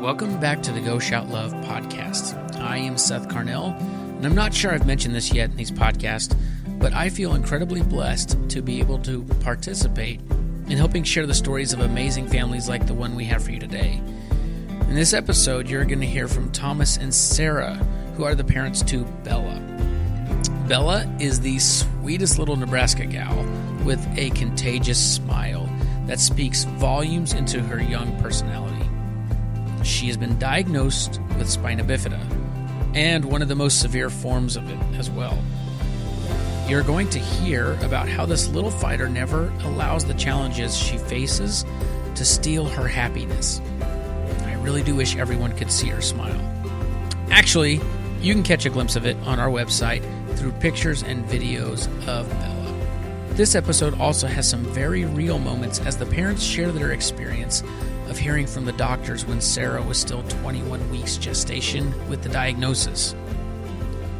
Welcome back to the Go Shout Love podcast. I am Seth Carnell, and I'm not sure I've mentioned this yet in these podcasts, but I feel incredibly blessed to be able to participate in helping share the stories of amazing families like the one we have for you today. In this episode, you're going to hear from Thomas and Sarah, who are the parents to Bella. Bella is the sweetest little Nebraska gal with a contagious smile that speaks volumes into her young personality. She has been diagnosed with spina bifida, and one of the most severe forms of it as well. You're going to hear about how this little fighter never allows the challenges she faces to steal her happiness. I really do wish everyone could see her smile. Actually, you can catch a glimpse of it on our website through pictures and videos of Bella. This episode also has some very real moments as the parents share their experience of hearing from the doctors when Sarah was still 21 weeks gestation with the diagnosis.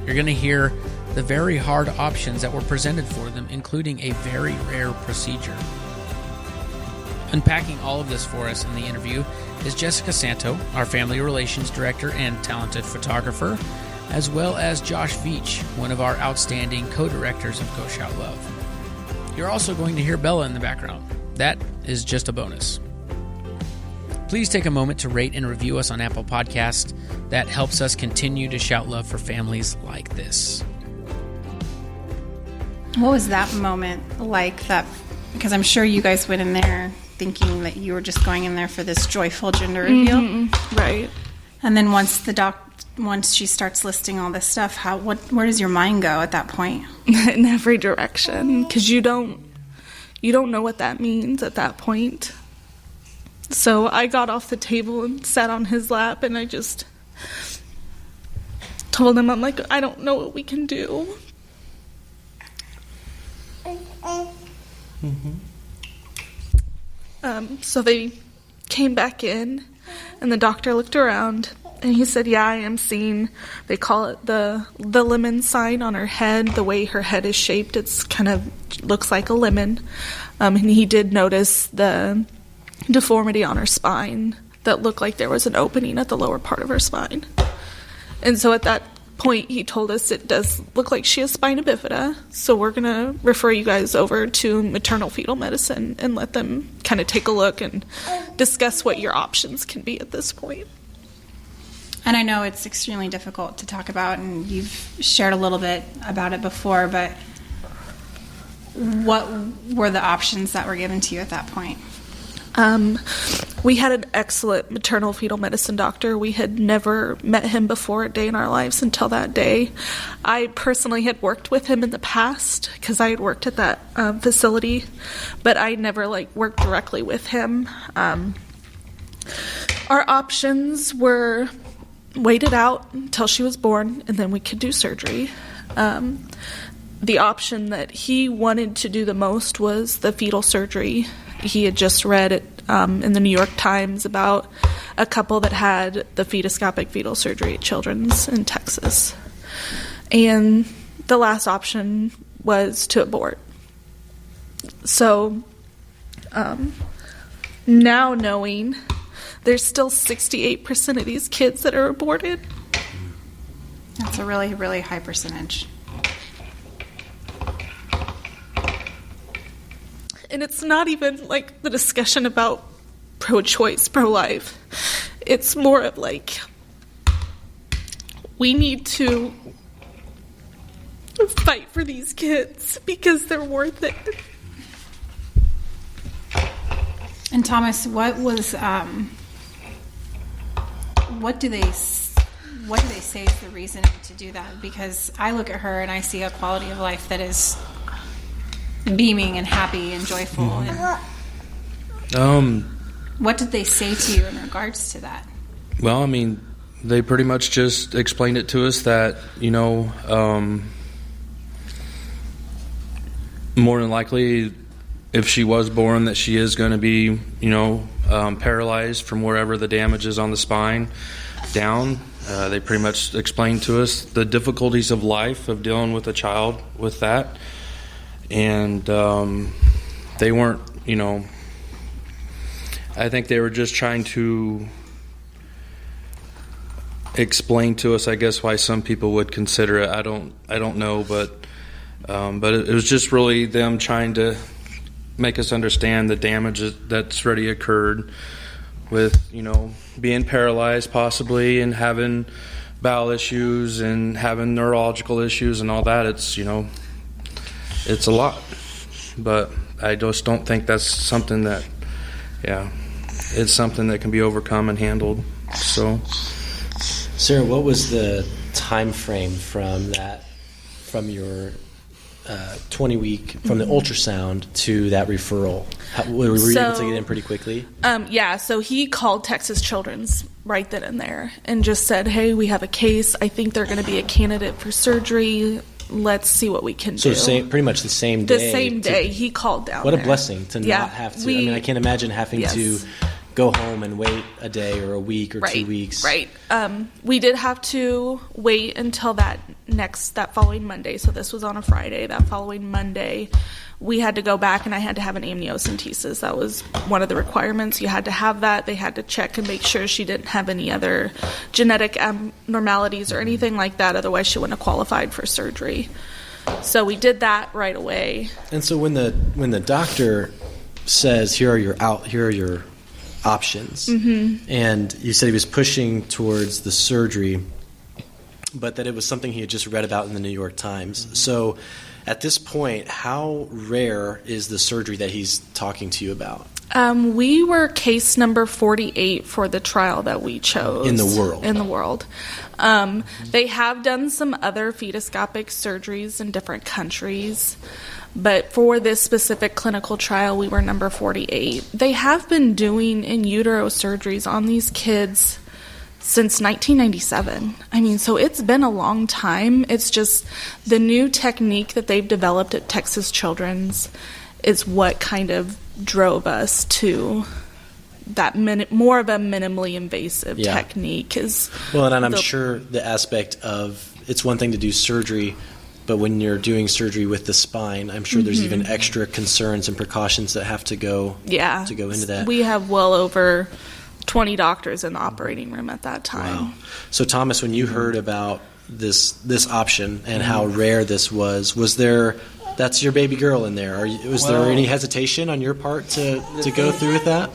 You're going to hear the very hard options that were presented for them, including a very rare procedure. Unpacking all of this for us in the interview is Jessica Santo, our family relations director and talented photographer, as well as Josh Veach, one of our outstanding co-directors of Go Shout Love. You're also going to hear Bella in the background. That is just a bonus. Please take a moment to rate and review us on Apple Podcasts. That helps us continue to shout love for families like this. What was that moment like? That, because I'm sure you guys went in there thinking that you were just going in there for this joyful gender reveal. Mm-hmm. Right. And then once she starts listing all this stuff, where does your mind go at that point? In every direction, because you don't know what that means at that point. So I got off the table and sat on his lap, and I just told him, I'm like, I don't know what we can do. Mm-hmm. So they came back in, and the doctor looked around, and he said, yeah, I am seeing, they call it the lemon sign on her head. The way her head is shaped, it's kind of looks like a lemon. And he did notice the deformity on her spine that looked like there was an opening at the lower part of her spine. And so at that point, he told us it does look like she has spina bifida, so we're going to refer you guys over to maternal fetal medicine and let them kind of take a look and discuss what your options can be at this point. And I know it's extremely difficult to talk about, and you've shared a little bit about it before, but what were the options that were given to you at that point? We had an excellent maternal fetal medicine doctor. We had never met him before a day in our lives until that day. I personally had worked with him in the past because I had worked at that facility, but I never worked directly with him. Our options were wait it out until she was born, and then we could do surgery. The option that he wanted to do the most was the fetal surgery. He had just read it in the New York Times about a couple that had the fetoscopic fetal surgery at Children's in Texas. And the last option was to abort. So now knowing there's still 68% of these kids that are aborted. That's a really, really high percentage. And it's not even the discussion about pro-choice, pro-life. It's more of we need to fight for these kids because they're worth it. And Thomas, what do they say is the reason to do that? Because I look at her and I see a quality of life that is beaming and happy and joyful. And what did they say to you in regards to that? Well, I mean, they pretty much just explained it to us that, more than likely, if she was born, that she is going to be, paralyzed from wherever the damage is on the spine down. They pretty much explained to us the difficulties of life, of dealing with a child with that. And they weren't, I think they were just trying to explain to us, I guess, why some people would consider it. I don't know, but it was just really them trying to make us understand the damage that's already occurred with, being paralyzed possibly and having bowel issues and having neurological issues and all that. It's a lot, but I just don't think that's something that, it's something that can be overcome and handled. So, Sarah, what was the time frame from your 20-week, from the ultrasound to that referral? Were you able to get in pretty quickly? So he called Texas Children's right then and there and just said, hey, we have a case. I think they're going to be a candidate for surgery. Let's see what we can do. So pretty much the same day. The same day he called down. What a there. blessing to not have to. I can't imagine having to go home and wait a day or a week or 2 weeks. Right. We did have to wait until that following Monday. So this was on a Friday. That following Monday, we had to go back and I had to have an amniocentesis. That was one of the requirements. You had to have that. They had to check and make sure she didn't have any other genetic abnormalities or anything like that. Otherwise, she wouldn't have qualified for surgery. So we did that right away. And so when the doctor says, here are your options, and you said he was pushing towards the surgery, but that it was something he had just read about in the New York Times. So at this point, how rare is the surgery that he's talking to you about? We were case number 48 for the trial that we chose. In the world? In the world. They have done some other fetoscopic surgeries in different countries, but for this specific clinical trial, we were number 48. They have been doing in utero surgeries on these kids since 1997. So it's been a long time. It's just the new technique that they've developed at Texas Children's is what kind of drove us to that more of a minimally invasive technique. And I'm sure the aspect of, it's one thing to do surgery, but when you're doing surgery with the spine, I'm sure there's even extra concerns and precautions that have to go into that. We have well over 20 doctors in the operating room at that time. Wow. So Thomas, when you heard about this option and how rare this was there, that's your baby girl in there. Was there any hesitation on your part to go through with that?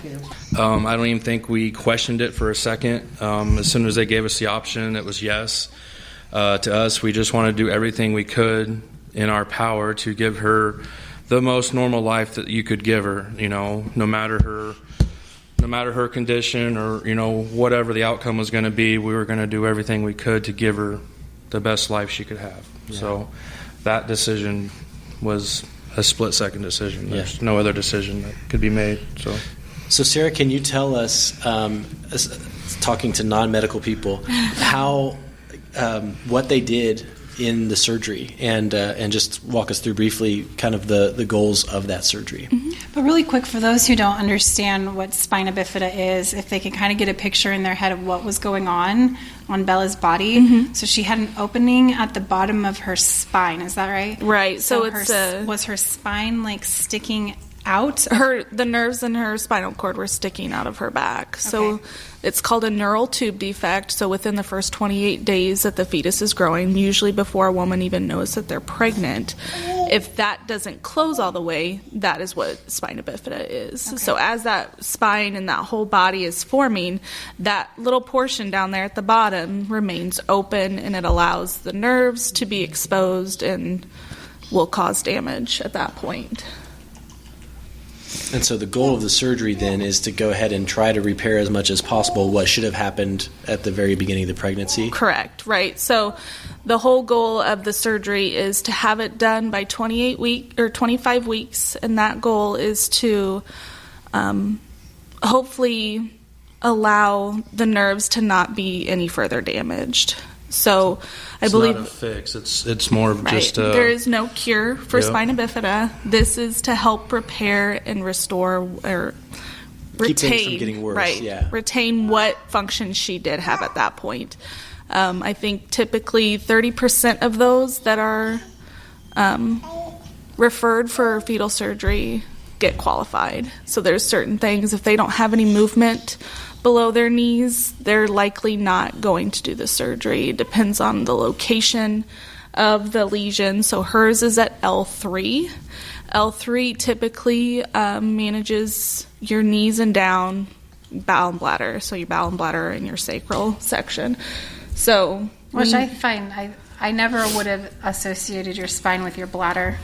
I don't even think we questioned it for a second. As soon as they gave us the option, it was yes. To us, we just wanted to do everything we could in our power to give her the most normal life that you could give her, no matter her condition or, whatever the outcome was going to be, we were going to do everything we could to give her the best life she could have. Yeah. So that decision was a split-second decision. There's no other decision that could be made. So Sarah, can you tell us, talking to non-medical people, how what they did in the surgery, and just walk us through briefly kind of the goals of that surgery. But really quick, for those who don't understand what spina bifida is, if they can kind of get a picture in their head of what was going on Bella's body. So she had an opening at the bottom of her spine. Is that right? Right. So was her spine like sticking out? The nerves in her spinal cord were sticking out of her back. So it's called a neural tube defect. So within the first 28 days that the fetus is growing, usually before a woman even knows that they're pregnant, if that doesn't close all the way, that is what spina bifida is. So as that spine and that whole body is forming, that little portion down there at the bottom remains open, and it allows the nerves to be exposed and will cause damage at that point. And so the goal of the surgery then is to go ahead and try to repair as much as possible what should have happened at the very beginning of the pregnancy? Correct, right. So the whole goal of the surgery is to have it done by 25 weeks, and that goal is to hopefully allow the nerves to not be any further damaged. So I believe it's not a fix. It's more of just a... There is no cure for spina bifida. This is to help repair and restore or keep things from getting worse. Right. Retain what functions she did have at that point. I think typically 30% of those that are referred for fetal surgery get qualified. So there's certain things, if they don't have any movement below their knees, they're likely not going to do the surgery. It depends on the location of the lesion. So hers is at L3. L3 typically manages your knees and down, bowel and bladder, so your bowel and bladder and your sacral section. So, which I find I never would have associated your spine with your bladder.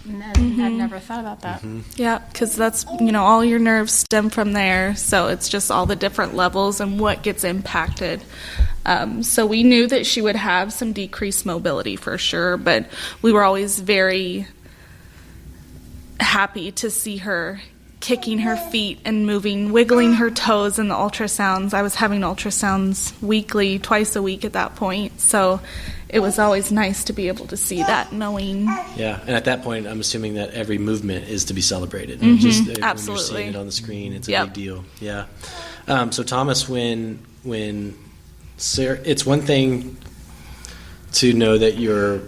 I've never thought about that. Yeah, because that's, all your nerves stem from there. So it's just all the different levels and what gets impacted. So we knew that she would have some decreased mobility for sure, but we were always very happy to see her kicking her feet and moving, wiggling her toes in the ultrasounds. I was having ultrasounds weekly, twice a week at that point. So it was always nice to be able to see that, knowing. Yeah, and at that point, I'm assuming that every movement is to be celebrated. Absolutely. When you're seeing it on the screen, it's a big deal. Yeah. So Thomas, when Sarah, it's one thing to know that your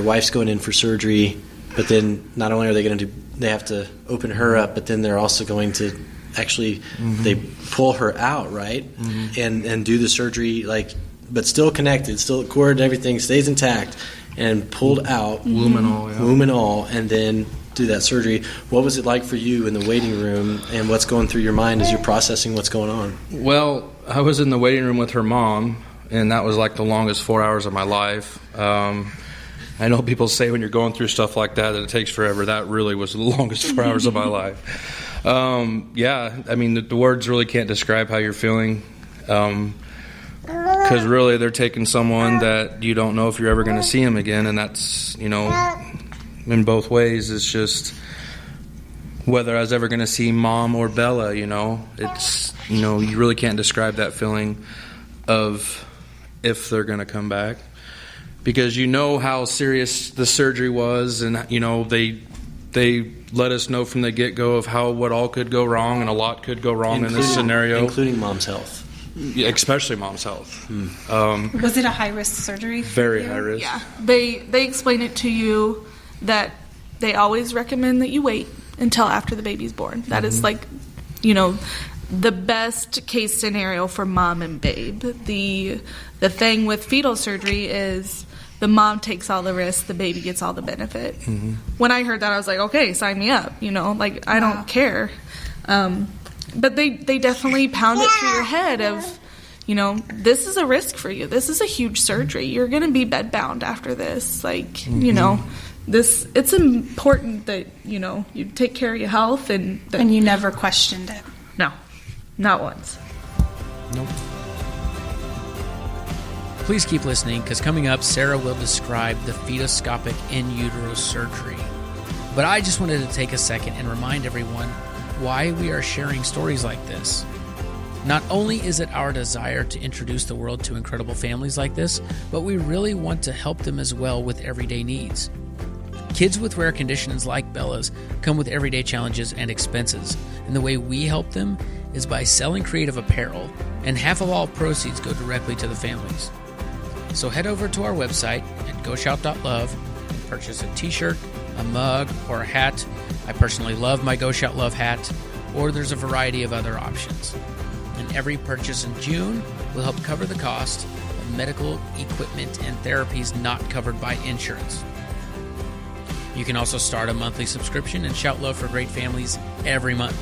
wife's going in for surgery, but then not only are they have to open her up, but then they're also going to actually they pull her out, right? And do the surgery, but still connected, still cord and everything stays intact, and pulled out, womb and all, and then do that surgery. What was it like for you in the waiting room, and what's going through your mind as you're processing what's going on? Well, I was in the waiting room with her mom, and that was like the longest 4 hours of my life. I know people say when you're going through stuff like that it takes forever. That really was the longest 4 hours of my life. The words really can't describe how you're feeling. Because really they're taking someone that you don't know if you're ever going to see him again, and that's, in both ways. It's just whether I was ever going to see Mom or Bella, it's, you really can't describe that feeling of if they're going to come back. Because how serious the surgery was, and, they let us know from the get-go of what all could go wrong, and a lot could go wrong in this scenario. Including Mom's health. Yeah, especially Mom's health. Was it a high-risk surgery? Very high risk. Yeah. They explain it to you that they always recommend that you wait until after the baby's born. That is the best case scenario for Mom and babe. The thing with fetal surgery is the mom takes all the risks, the baby gets all the benefit. When I heard that, I was like, okay, sign me up. I don't care. But they definitely pound it through your head of, this is a risk for you. This is a huge surgery. You're going to be bedbound after this. It's important that, you take care of your health. And you never questioned it. No, not once. Nope. Please keep listening, because coming up, Sarah will describe the fetoscopic in utero surgery. But I just wanted to take a second and remind everyone why we are sharing stories like this. Not only is it our desire to introduce the world to incredible families like this, but we really want to help them as well with everyday needs. Kids with rare conditions like Bella's come with everyday challenges and expenses, and the way we help them is by selling creative apparel, and half of all proceeds go directly to the families. So head over to our website at GoShout.love and purchase a t-shirt, a mug, or a hat. I personally love my Go Shout Love hat, or there's a variety of other options. And every purchase in June will help cover the cost of medical equipment and therapies not covered by insurance. You can also start a monthly subscription and shout love for great families every month.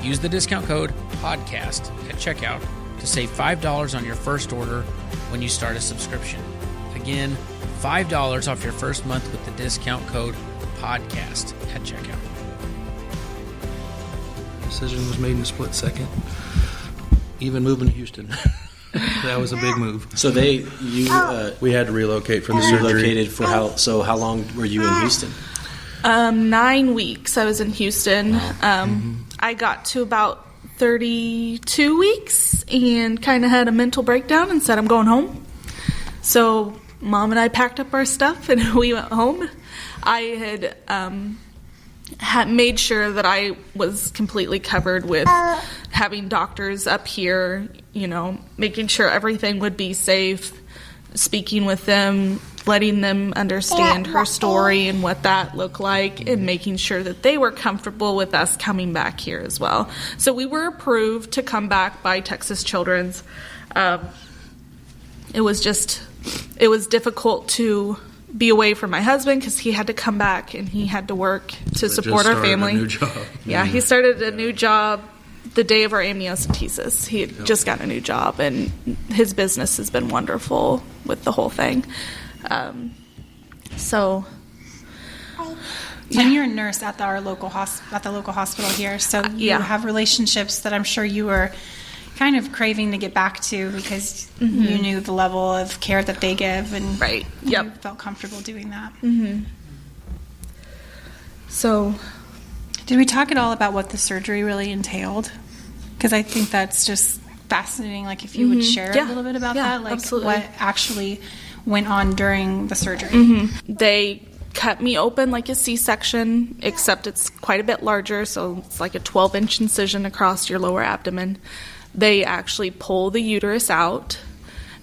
Use the discount code PODCAST at checkout to save $5 on your first order when you start a subscription. Again, $5 off your first month with the discount code PODCAST at checkout. Decision was made in a split second. Even moving to Houston. That was a big move. So we had to relocate for the surgery. Relocated for how long were you in Houston? 9 weeks I was in Houston. I got to about 32 weeks and kind of had a mental breakdown and said, I'm going home. So Mom and I packed up our stuff and we went home. I had made sure that I was completely covered with having doctors up here, making sure everything would be safe, speaking with them letting them understand her story and what that looked like, and making sure that they were comfortable with us coming back here as well. So we were approved to come back by Texas Children's. It was difficult to be away from my husband because he had to come back and he had to work to support our family. A new job. Yeah, he started a new job the day of our amniocentesis. He had just got a new job, and his business has been wonderful with the whole thing. So, yeah. And you're a nurse at the local hospital here, so you have relationships that I'm sure you were kind of craving to get back to because you knew the level of care that they give, and you felt comfortable doing that. So, did we talk at all about what the surgery really entailed? Because I think that's just fascinating. Like, if you would share a little bit about that, like absolutely. What actually went on during the surgery. They cut me open like a C-section, except it's quite a bit larger, so it's like a 12-inch incision across your lower abdomen. They actually pull the uterus out,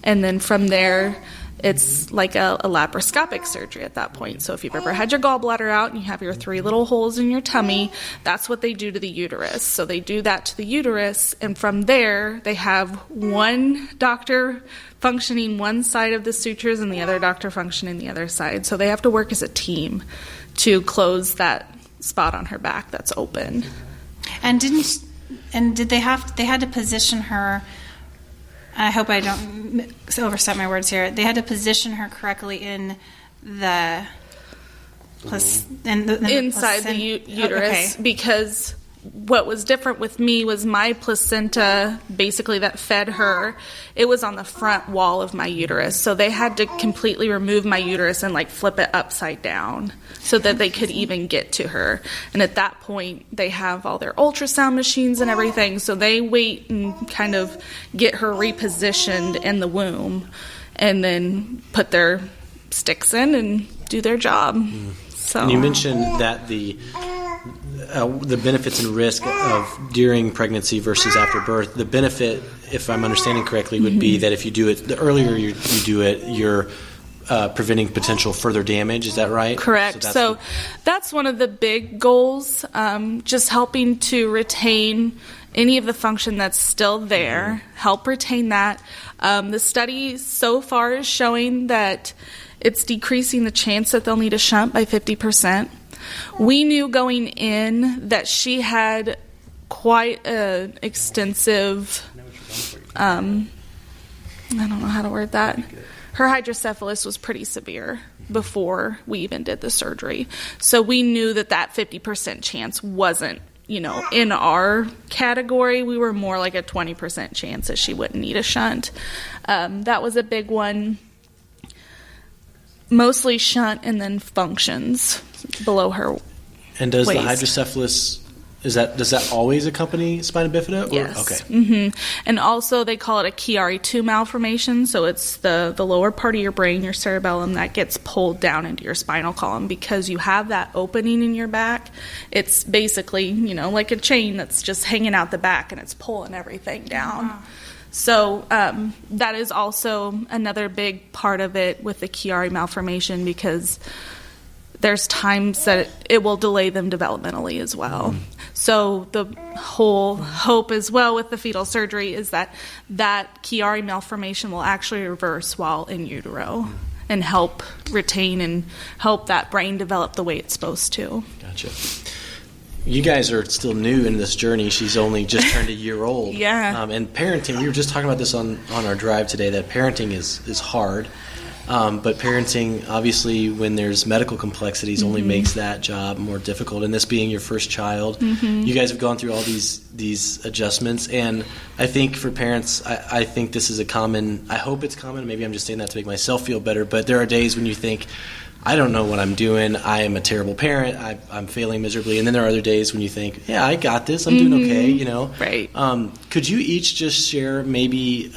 and then from there, it's like a laparoscopic surgery at that point. So if you've ever had your gallbladder out and you have your 3 little holes in your tummy, that's what they do to the uterus. So they do that to the uterus, and from there, they have one doctor functioning one side of the sutures and the other doctor functioning the other side. So they have to work as a team to close that spot on her back that's open. And did they had to position her? I hope I don't overstep my words here. They had to position her correctly in the inside the uterus, because what was different with me was my placenta, basically, that fed her, it was on the front wall of my uterus. So they had to completely remove my uterus and like flip it upside down so that they could even get to her. And at that point, they have all their ultrasound machines and everything. So they wait and kind of get her repositioned in the womb and then put their sticks in and do their job. So, and you mentioned that the benefits and risk of during pregnancy versus after birth. The benefit, if I'm understanding correctly, would be that if you do it, the earlier you do it, you're preventing potential further damage. Is that right? Correct. So that's one of the big goals, just helping to retain any of the function that's still there, help retain that. The study so far is showing that it's decreasing the chance that they'll need a shunt by 50%. We knew going in that she had quite an extensive, I don't know how to word that. Her hydrocephalus was pretty severe before we even did the surgery. So we knew that 50% chance wasn't, in our category. We were more like a 20% chance that she wouldn't need a shunt. That was a big one. Mostly shunt and then functions below her. And does waist. The hydrocephalus, does that always accompany spina bifida? Or? Yes. Okay. And also they call it a Chiari-2 malformation. So it's the lower part of your brain, your cerebellum, that gets pulled down into your spinal column because you have that opening in your back. It's basically, like a chain that's just hanging out the back and it's pulling everything down. Wow. So that is also another big part of it with the Chiari malformation, because there's times that it will delay them developmentally as well. So the whole hope as well with the fetal surgery is that Chiari malformation will actually reverse while in utero and help retain and help that brain develop the way it's supposed to. Gotcha. You guys are still new in this journey. She's only just turned a year old. Yeah. And parenting, we were just talking about this on our drive today, that parenting is hard. But parenting, obviously, when there's medical complexities, only makes that job more difficult. And this being your first child, you guys have gone through all these adjustments. And I think for parents, I think this is I hope it's common. Maybe I'm just saying that to make myself feel better. But there are days when you think, I don't know what I'm doing. I am a terrible parent. I'm failing miserably. And then there are other days when you think, yeah, I got this. I'm doing okay, Right. Could you each just share maybe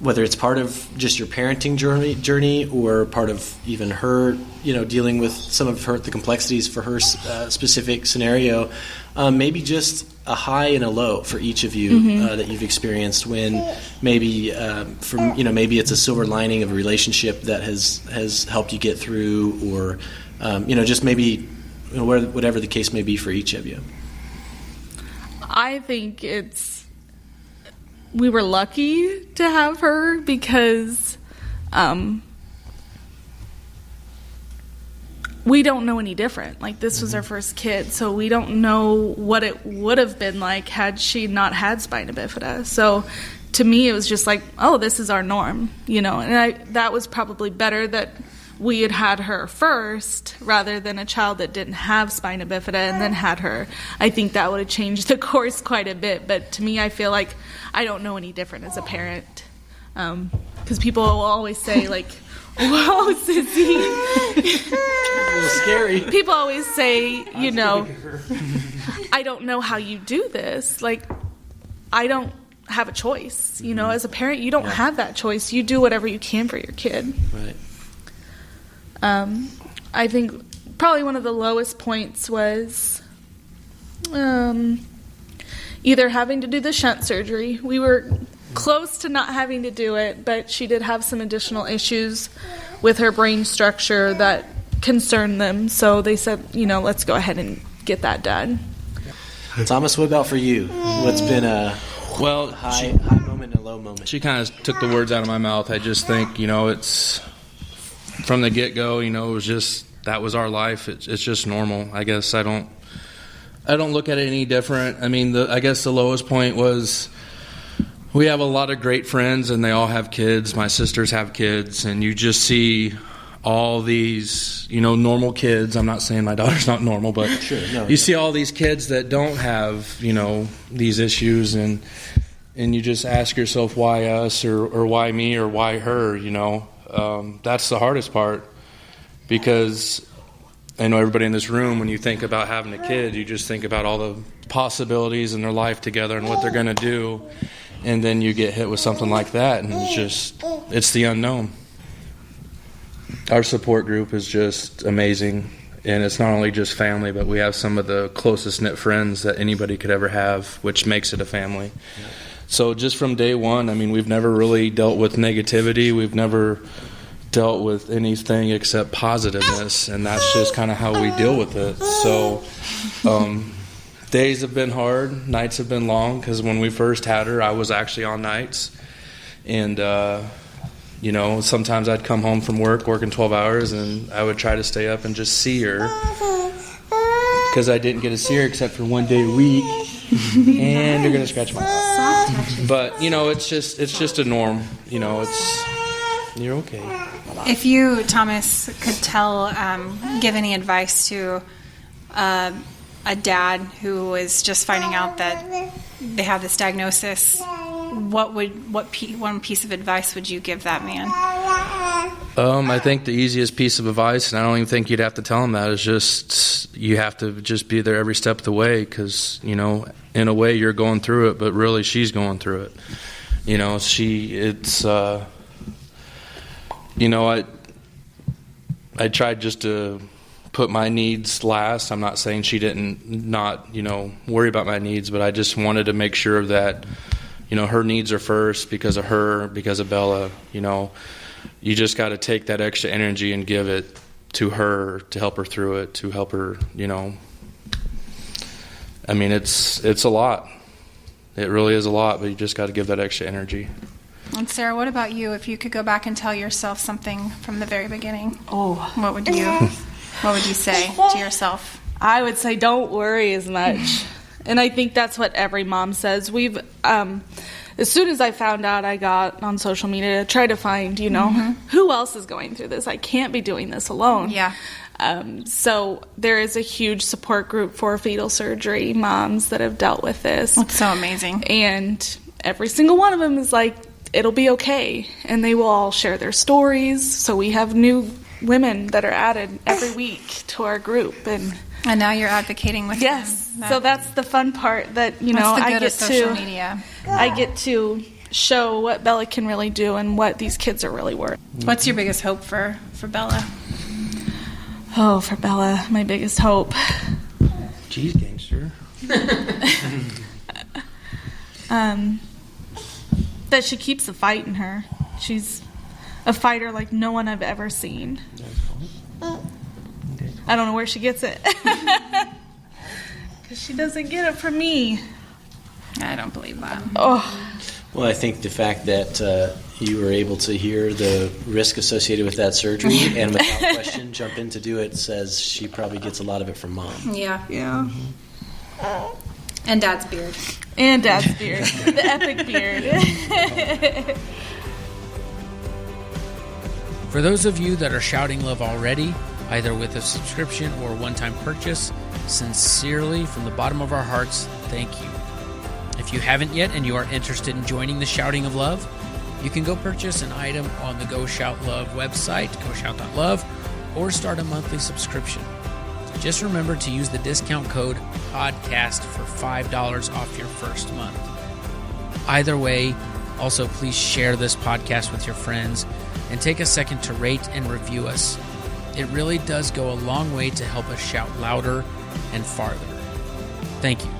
whether it's part of just your parenting journey or part of even her, dealing with some of the complexities for her specific scenario, maybe just a high and a low for each of you that you've experienced, when maybe maybe it's a silver lining of a relationship that has helped you get through, or just maybe whatever the case may be for each of you. I think we were lucky to have her because we don't know any different. Like, this was our first kid, so we don't know what it would have been like had she not had spina bifida. So to me, it was just like, oh, this is our norm, and that was probably better that we had her first rather than a child that didn't have spina bifida and then had her. I think that would have changed the course quite a bit. But to me, I feel like I don't know any different as a parent. Because people will always say, like, whoa, Sissy. A little scary. People always say, I don't know how you do this. Like, I don't have a choice. As a parent, you don't have that choice. You do whatever you can for your kid. Right. I think probably one of the lowest points was either having to do the shunt surgery. We were close to not having to do it, but she did have some additional issues with her brain structure that concerned them. So they said, let's go ahead and get that done. Thomas, what about for you? What's been a high moment and a low moment? She kind of took the words out of my mouth. I just think, it's from the get-go, it was just, that was our life. It's just normal. I guess I don't look at it any different. I mean, I guess the lowest point was we have a lot of great friends, and they all have kids. My sisters have kids, and you just see all these, normal kids. I'm not saying my daughter's not normal, but you see all these kids that don't have, these issues, and you just ask yourself, why us, or why me, or why her, That's the hardest part, because I know everybody in this room, when you think about having a kid, you just think about all the possibilities in their life together and what they're going to do, and then you get hit with something like that, and it's the unknown. Our support group is just amazing, and it's not only just family, but we have some of the closest knit friends that anybody could ever have, which makes it a family. Yeah. So just from day one, I mean, we've never really dealt with negativity. We've never dealt with anything except positiveness, and that's just kind of how we deal with it. So days have been hard, nights have been long, because when we first had her, I was actually on nights. And, sometimes I'd come home from working 12 hours, and I would try to stay up and just see her, because I didn't get to see her except for one day a week. And you're going to scratch my eye. But, it's just a norm. You're okay. If you, Thomas, could give any advice to a dad who is just finding out that they have this diagnosis, what one piece of advice would you give that man? I think the easiest piece of advice, and I don't even think you'd have to tell him that, is just you have to just be there every step of the way, because, in a way you're going through it, but really she's going through it. I tried just to put my needs last. I'm not saying she didn't not worry about my needs, but I just wanted to make sure that, her needs are first, because of her, because of Bella. You just got to take that extra energy and give it to her to help her through it, to help her, I mean, it's a lot. It really is a lot, but you just got to give that extra energy. And Sarah, what about you? If you could go back and tell yourself something from the very beginning, what would you say to yourself? I would say don't worry as much. And I think that's what every mom says. We've as soon as I found out, I got on social media to try to find, who else is going through this. I can't be doing this alone. Yeah. So there is a huge support group for fetal surgery moms that have dealt with this. That's so amazing. And every single one of them is like, it'll be okay. And they will all share their stories. So we have new women that are added every week to our group. And now you're advocating with them. So that's the fun part that, I get to social media. I get to show what Bella can really do and what these kids are really worth. What's your biggest hope for Bella? Oh, for Bella, my biggest hope. Jeez, gangster. That she keeps the fight in her. She's a fighter like no one I've ever seen. I don't know where she gets it. Because she doesn't get it from me. I don't believe that. Oh. Well, I think the fact that you were able to hear the risk associated with that surgery and without question jump in to do it says she probably gets a lot of it from Mom. Yeah. Yeah. And Dad's beard. And Dad's beard. The epic beard. For those of you that are shouting love already, either with a subscription or one-time purchase, sincerely, from the bottom of our hearts, thank you. If you haven't yet and you are interested in joining the Shouting of Love, you can go purchase an item on the Go Shout Love website, goshout.love, or start a monthly subscription. Just remember to use the discount code PODCAST for $5 off your first month. Either way, also please share this podcast with your friends and take a second to rate and review us. It really does go a long way to help us shout louder and farther. Thank you.